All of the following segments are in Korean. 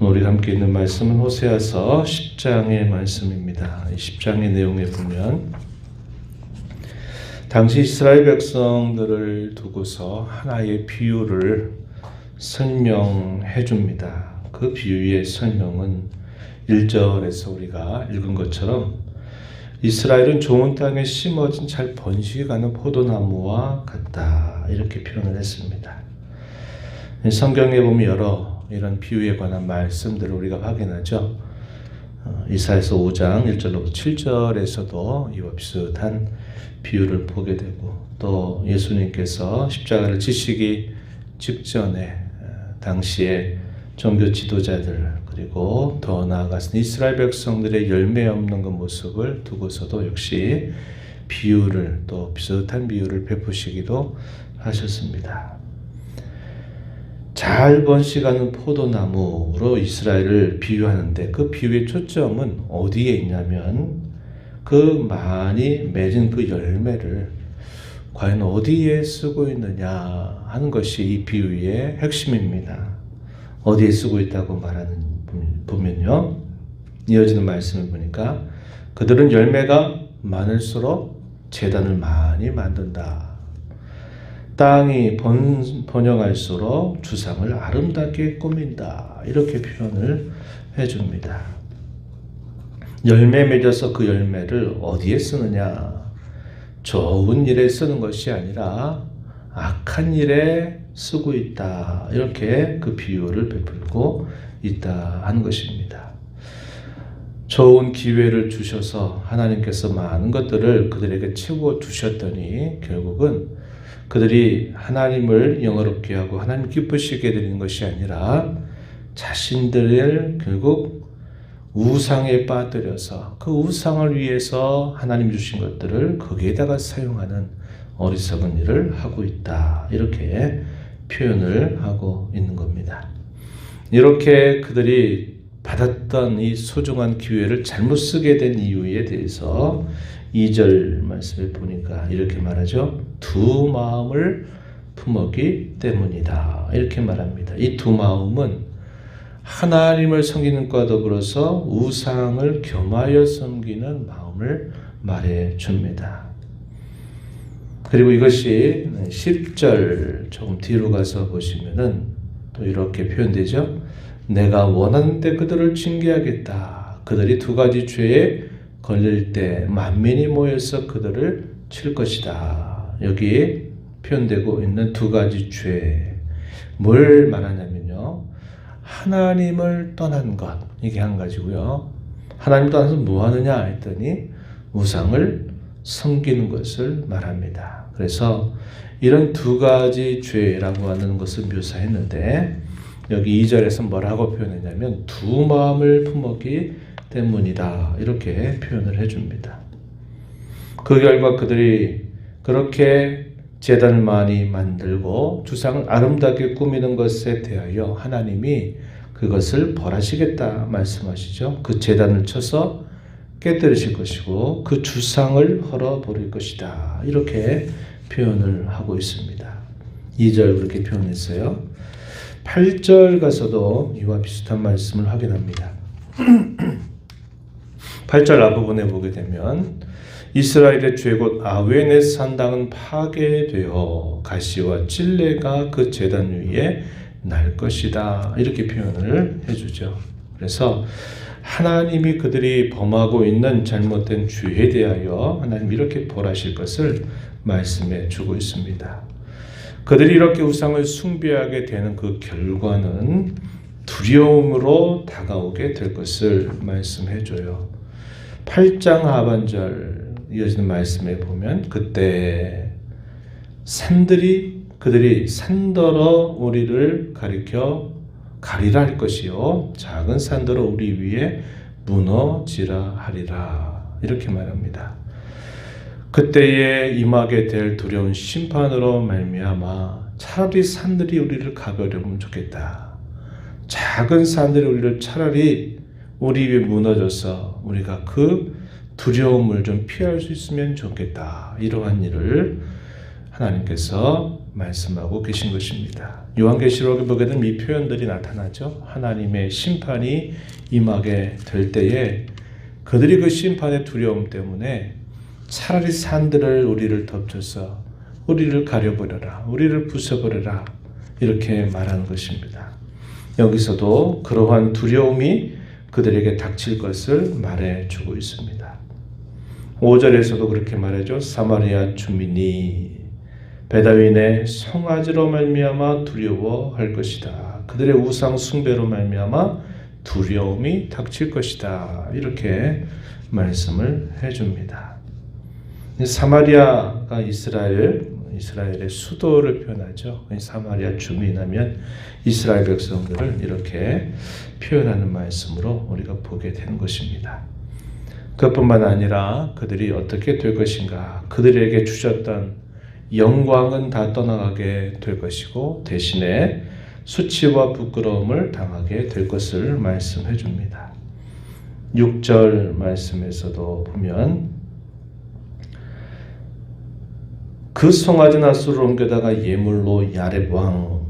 우리가 함께 있는 말씀은 호세아서 10장의 말씀입니다. 이 10장의 내용에 보면 당시 이스라엘 백성들을 두고서 하나의 비유를 설명해 줍니다. 그 비유의 설명은 1절에서 우리가 읽은 것처럼 이스라엘은 좋은 땅에 심어진 잘 번식하는 포도나무와 같다, 이렇게 표현을 했습니다. 성경에 보면 여러 이런 비유에 관한 말씀들을 우리가 확인하죠. 이사야서 5장 1절로부터 7절에서도 이와 비슷한 비유를 보게 되고, 또 예수님께서 십자가를 지시기 직전에 당시에 종교 지도자들, 그리고 더 나아가서 이스라엘 백성들의 열매 없는 그 모습을 두고서도 역시 비유를, 또 비슷한 비유를 베푸시기도 하셨습니다. 잘 번식하는 포도나무로 이스라엘을 비유하는데, 그 비유의 초점은 어디에 있냐면 그 많이 맺은 그 열매를 과연 어디에 쓰고 있느냐 하는 것이 이 비유의 핵심입니다. 어디에 쓰고 있다고 말하는 보면요, 이어지는 말씀을 보니까 그들은 열매가 많을수록 제단을 많이 만든다. 땅이 번영할수록 주상을 아름답게 꾸민다, 이렇게 표현을 해줍니다. 열매 맺어서 그 열매를 어디에 쓰느냐, 좋은 일에 쓰는 것이 아니라 악한 일에 쓰고 있다, 이렇게 그 비유를 베풀고 있다 하는 것입니다. 좋은 기회를 주셔서 하나님께서 많은 것들을 그들에게 채워 주셨더니 결국은 그들이 하나님을 영화롭게 하고 하나님 기쁘시게 되는 것이 아니라 자신들을 결국 우상에 빠뜨려서 그 우상을 위해서 하나님 주신 것들을 거기에다가 사용하는 어리석은 일을 하고 있다, 이렇게 표현을 하고 있는 겁니다. 이렇게 그들이 받았던 이 소중한 기회를 잘못 쓰게 된 이유에 대해서 2절 말씀을 보니까 이렇게 말하죠. 두 마음을 품었기 때문이다, 이렇게 말합니다. 이 두 마음은 하나님을 섬기는 것과 더불어서 우상을 겸하여 섬기는 마음을 말해 줍니다. 그리고 이것이 10절 조금 뒤로 가서 보시면은 또 이렇게 표현되죠. 내가 원하는데 그들을 징계하겠다. 그들이 두 가지 죄에 걸릴 때 만민이 모여서 그들을 칠 것이다. 여기 표현되고 있는 두 가지 죄, 뭘 말하냐면요, 하나님을 떠난 것, 이게 한 가지고요. 하나님 떠나서 뭐 하느냐 했더니 우상을 섬기는 것을 말합니다. 그래서 이런 두 가지 죄라고 하는 것을 묘사했는데, 여기 2절에서 뭐라고 표현했냐면 두 마음을 품었기 때문이다, 이렇게 표현을 해줍니다. 그 결과 그들이 그렇게 제단을 많이 만들고 주상을 아름답게 꾸미는 것에 대하여 하나님이 그것을 벌하시겠다 말씀하시죠. 그 제단을 쳐서 깨뜨리실 것이고 그 주상을 헐어버릴 것이다, 이렇게 표현을 하고 있습니다. 2절 그렇게 표현했어요. 8절 가서도 이와 비슷한 말씀을 확인합니다. 8절 앞부분에 보게 되면 이스라엘의 죄 곧 아웬의 산당은 파괴되어 가시와 찔레가 그 제단 위에 날 것이다, 이렇게 표현을 해주죠. 그래서 하나님이 그들이 범하고 있는 잘못된 죄에 대하여 하나님 이렇게 벌하실 것을 말씀해 주고 있습니다. 그들이 이렇게 우상을 숭배하게 되는 그 결과는 두려움으로 다가오게 될 것을 말씀해 줘요. 8장 하반절 이어지는 말씀에 보면 그때 그들이 산더러 우리를 가리켜 가리라 할 것이요 작은 산더러 우리 위에 무너지라 하리라, 이렇게 말합니다. 그때에 임하게 될 두려운 심판으로 말미암아 차라리 산들이 우리를 가버리면 좋겠다. 작은 산들이 우리를 차라리 우리 위에 무너져서 우리가 그 두려움을 좀 피할 수 있으면 좋겠다. 이러한 일을 하나님께서 말씀하고 계신 것입니다. 요한계시록에 보게 되면 이 표현들이 나타나죠. 하나님의 심판이 임하게 될 때에 그들이 그 심판의 두려움 때문에 차라리 산들을 우리를 덮쳐서 우리를 가려버려라, 우리를 부숴버려라 이렇게 말하는 것입니다. 여기서도 그러한 두려움이 그들에게 닥칠 것을 말해주고 있습니다. 5절에서도 그렇게 말하죠. 사마리아 주민이 베다윈의 송아지로 말미암아 두려워할 것이다. 그들의 우상 숭배로 말미암아 두려움이 닥칠 것이다. 이렇게 말씀을 해줍니다. 사마리아가 이스라엘의 수도를 표현하죠. 사마리아 주민하면 이스라엘 백성들을 이렇게 표현하는 말씀으로 우리가 보게 되는 것입니다. 그것뿐만 아니라 그들이 어떻게 될 것인가, 그들에게 주셨던 영광은 다 떠나가게 될 것이고 대신에 수치와 부끄러움을 당하게 될 것을 말씀해 줍니다. 6절 말씀에서도 보면 그 송아지는 아수르로 옮겨다가 예물로 야렙 왕,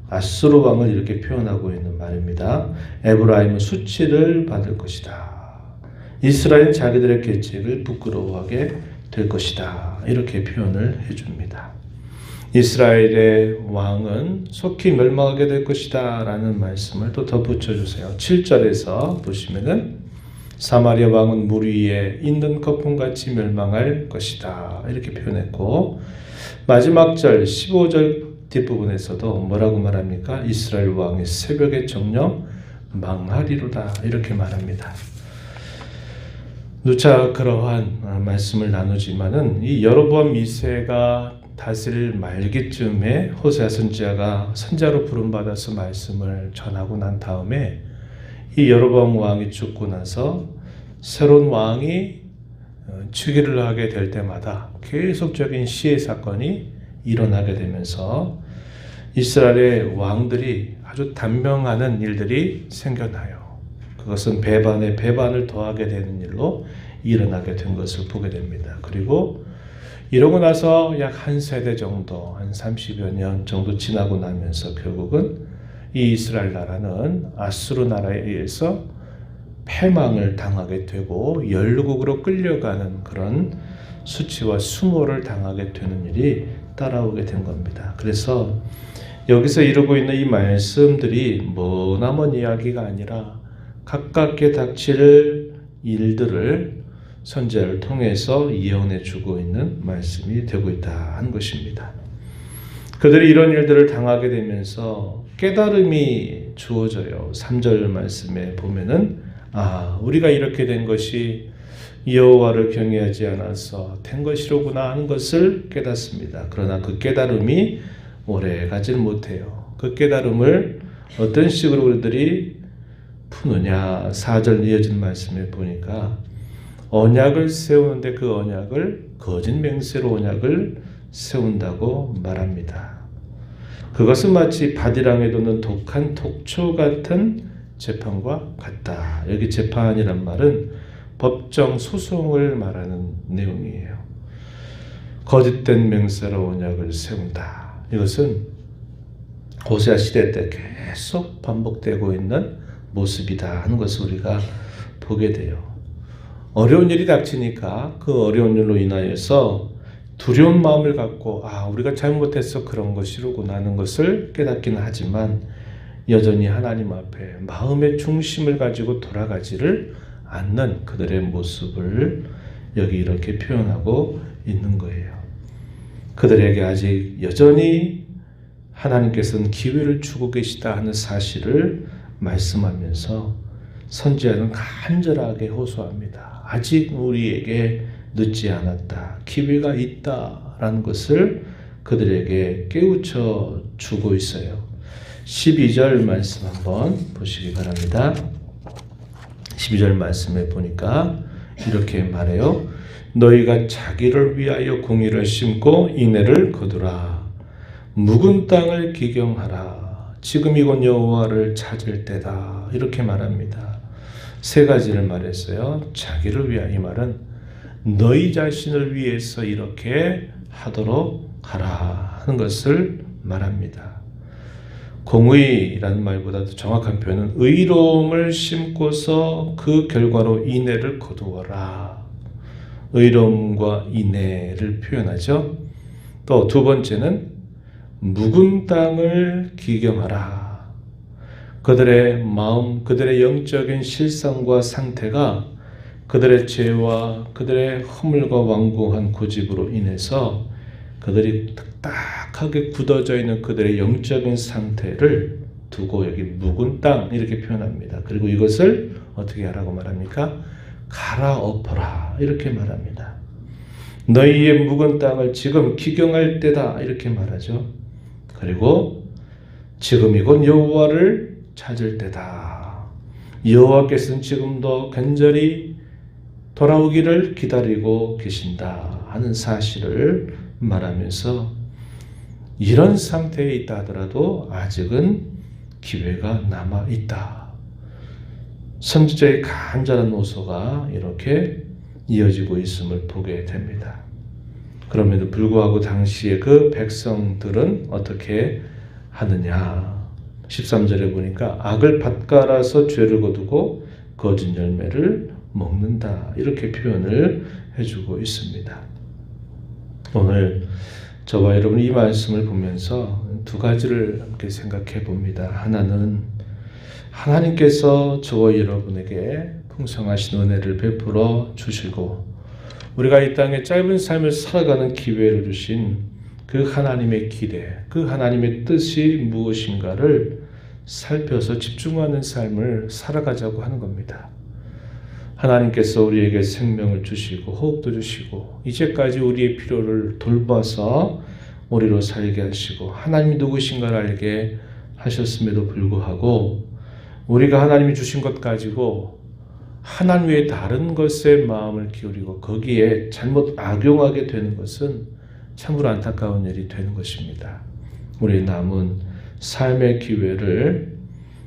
아수르 왕을 이렇게 표현하고 있는 말입니다. 에브라임은 수치를 받을 것이다. 이스라엘은 자기들의 계책을 부끄러워하게 될 것이다. 이렇게 표현을 해줍니다. 이스라엘의 왕은 속히 멸망하게 될 것이다 라는 말씀을 또 덧붙여주세요. 7절에서 보시면은 사마리아 왕은 물 위에 있는 거품같이 멸망할 것이다 이렇게 표현했고, 마지막 절 15절 뒷부분에서도 뭐라고 말합니까? 이스라엘 왕이 새벽에 정령 망하리로다 이렇게 말합니다. 누차 그러한 말씀을 나누지만은 이 여로보암 2세가 다스릴 말기쯤에 호세아 선지자가 선자로 부름받아서 말씀을 전하고 난 다음에 이 여로보암 왕이 죽고 나서 새로운 왕이 즉위를 하게 될 때마다 계속적인 시해 사건이 일어나게 되면서 이스라엘의 왕들이 아주 단명하는 일들이 생겨나요. 그것은 배반에 배반을 더하게 되는 일로 일어나게 된 것을 보게 됩니다. 그리고 이러고 나서 약 한 세대 정도, 한 30여 년 정도 지나고 나면서 결국은 이 이스라엘 나라는 아수르 나라에 의해서 패망을 당하게 되고 열국으로 끌려가는 그런 수치와 수모를 당하게 되는 일이 따라오게 된 겁니다. 그래서 여기서 이루고 있는 이 말씀들이 머나먼 이야기가 아니라 가깝게 닥칠 일들을 선지자를 통해서 예언해 주고 있는 말씀이 되고 있다 하는 것입니다. 그들이 이런 일들을 당하게 되면서 깨달음이 주어져요. 3절 말씀에 보면은 우리가 이렇게 된 것이 여호와를 경외하지 않아서 된 것이로구나 하는 것을 깨닫습니다. 그러나 그 깨달음이 오래 가지를 못해요. 그 깨달음을 어떤 식으로 우리들이 푸느냐, 4절 이어진 말씀에 보니까 언약을 세우는데 그 언약을 거짓 맹세로 언약을 세운다고 말합니다. 그것은 마치 바디랑에 돋는 독한 톡초 같은 재판과 같다. 여기 재판이란 말은 법정 소송을 말하는 내용이에요. 거짓된 맹세로 언약을 세운다. 이것은 호세아 시대 때 계속 반복되고 있는 모습이다 하는 것을 우리가 보게 돼요. 어려운 일이 닥치니까 그 어려운 일로 인하여서 두려운 마음을 갖고 우리가 잘못해서 그런 것이로구나 하는 것을 깨닫기는 하지만 여전히 하나님 앞에 마음의 중심을 가지고 돌아가지를 않는 그들의 모습을 여기 이렇게 표현하고 있는 거예요. 그들에게 아직 여전히 하나님께서는 기회를 주고 계시다 하는 사실을 말씀하면서 선지자는 간절하게 호소합니다. 아직 우리에게 늦지 않았다. 기회가 있다라는 것을 그들에게 깨우쳐 주고 있어요. 12절 말씀 한번 보시기 바랍니다. 12절 말씀에 보니까 이렇게 말해요. 너희가 자기를 위하여 공의를 심고 인애를 거두라. 묵은 땅을 기경하라. 지금 이곳 여호와를 찾을 때다. 이렇게 말합니다. 세 가지를 말했어요. 자기를 위하여, 이 말은 너희 자신을 위해서 이렇게 하도록 하라 하는 것을 말합니다. 공의라는 말보다도 정확한 표현은 의로움을 심고서 그 결과로 인애를 거두어라. 의로움과 인애를 표현하죠. 또 두 번째는 묵은 땅을 기경하라. 그들의 마음, 그들의 영적인 실상과 상태가 그들의 죄와 그들의 허물과 완고한 고집으로 인해서 그들이 딱딱하게 굳어져 있는 그들의 영적인 상태를 두고 여기 묵은 땅 이렇게 표현합니다. 그리고 이것을 어떻게 하라고 말합니까? 갈아엎어라 이렇게 말합니다. 너희의 묵은 땅을 지금 기경할 때다 이렇게 말하죠. 그리고 지금이곧 여호와를 찾을 때다. 여호와께서는 지금도 간절히 돌아오기를 기다리고 계신다 하는 사실을 말하면서 이런 상태에 있다 하더라도 아직은 기회가 남아 있다. 선지자의 간절한 호소가 이렇게 이어지고 있음을 보게 됩니다. 그럼에도 불구하고 당시에 그 백성들은 어떻게 하느냐. 13절에 보니까 악을 밭갈아서 죄를 거두고 거짓 열매를 먹는다. 이렇게 표현을 해주고 있습니다. 오늘 저와 여러분이 이 말씀을 보면서 두 가지를 함께 생각해 봅니다. 하나는 하나님께서 저와 여러분에게 풍성하신 은혜를 베풀어 주시고 우리가 이 땅에 짧은 삶을 살아가는 기회를 주신 그 하나님의 기대, 그 하나님의 뜻이 무엇인가를 살펴서 집중하는 삶을 살아가자고 하는 겁니다. 하나님께서 우리에게 생명을 주시고 호흡도 주시고 이제까지 우리의 필요를 돌봐서 우리로 살게 하시고 하나님이 누구신가를 알게 하셨음에도 불구하고 우리가 하나님이 주신 것 가지고 하나님 외에 다른 것에 마음을 기울이고 거기에 잘못 악용하게 되는 것은 참으로 안타까운 일이 되는 것입니다. 우리의 남은 삶의 기회를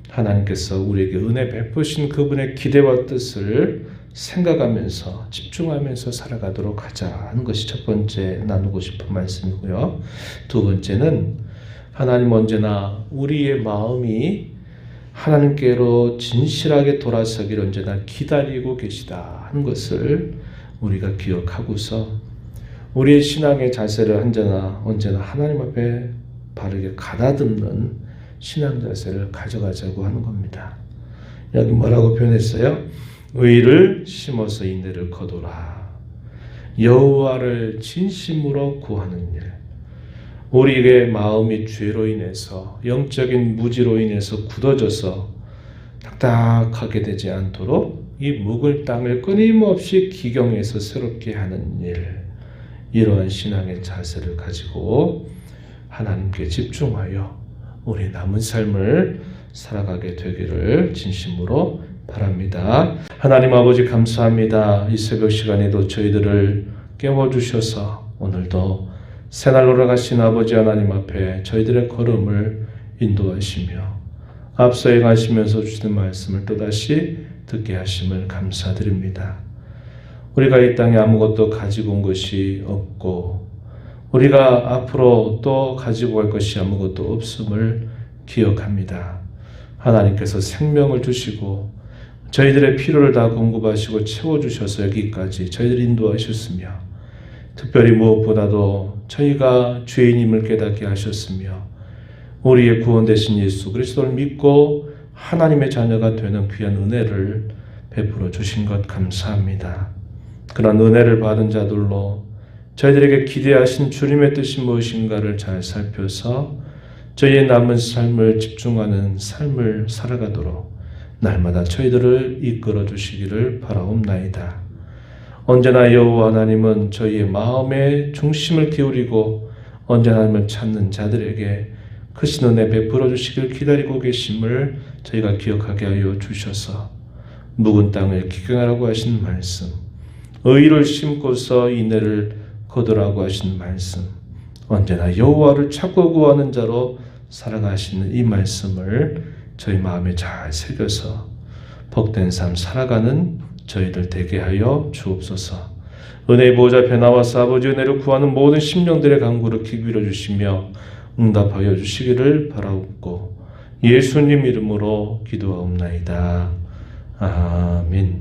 하나님께서 우리에게 은혜 베푸신 그분의 기대와 뜻을 생각하면서 집중하면서 살아가도록 하자는 것이 첫 번째 나누고 싶은 말씀이고요. 두 번째는 하나님 언제나 우리의 마음이 하나님께로 진실하게 돌아서기를 언제나 기다리고 계시다 하는 것을 우리가 기억하고서 우리의 신앙의 자세를 언제나 하나님 앞에 바르게 가다듬는 신앙 자세를 가져가자고 하는 겁니다. 여기 뭐라고 표현했어요? 의를 심어서 인애를 거두라. 여호와를 진심으로 구하는 일. 우리의 마음이 죄로 인해서 영적인 무지로 인해서 굳어져서 딱딱하게 되지 않도록 이 묵을 땅을 끊임없이 기경해서 새롭게 하는 일. 이러한 신앙의 자세를 가지고 하나님께 집중하여 우리 남은 삶을 살아가게 되기를 진심으로 바랍니다. 하나님 아버지 감사합니다. 이 새벽 시간에도 저희들을 깨워주셔서 오늘도 새날 돌아가신 아버지 하나님 앞에 저희들의 걸음을 인도하시며 앞서 행하시면서 주시는 말씀을 또다시 듣게 하심을 감사드립니다. 우리가 이 땅에 아무것도 가지고 온 것이 없고 우리가 앞으로 또 가지고 갈 것이 아무것도 없음을 기억합니다. 하나님께서 생명을 주시고 저희들의 필요를 다 공급하시고 채워주셔서 여기까지 저희들을 인도하셨으며 특별히 무엇보다도 저희가 죄인임을 깨닫게 하셨으며 우리의 구원 되신 예수 그리스도를 믿고 하나님의 자녀가 되는 귀한 은혜를 베풀어 주신 것 감사합니다. 그런 은혜를 받은 자들로 저희들에게 기대하신 주님의 뜻이 무엇인가를 잘 살펴서 저희의 남은 삶을 집중하는 삶을 살아가도록 날마다 저희들을 이끌어 주시기를 바라옵나이다. 언제나 여호와 하나님은 저희의 마음의 중심을 기울이고 언제나 하나님을 찾는 자들에게 크신 은혜 베풀어 주시길 기다리고 계심을 저희가 기억하게 하여 주셔서 묵은 땅을 기경하라고 하신 말씀, 의를 심고서 인애를 거두라고 하신 말씀, 언제나 여호와를 찾고 구하는 자로 살아가시는 이 말씀을 저희 마음에 잘 새겨서 복된 삶 살아가는 저희들 되게 하여 주옵소서. 은혜의 보호자 앞에 나와서 아버지 은혜를 구하는 모든 심령들의 간구를 귀 기울여 주시며 응답하여 주시기를 바라옵고 예수님 이름으로 기도하옵나이다. 아멘.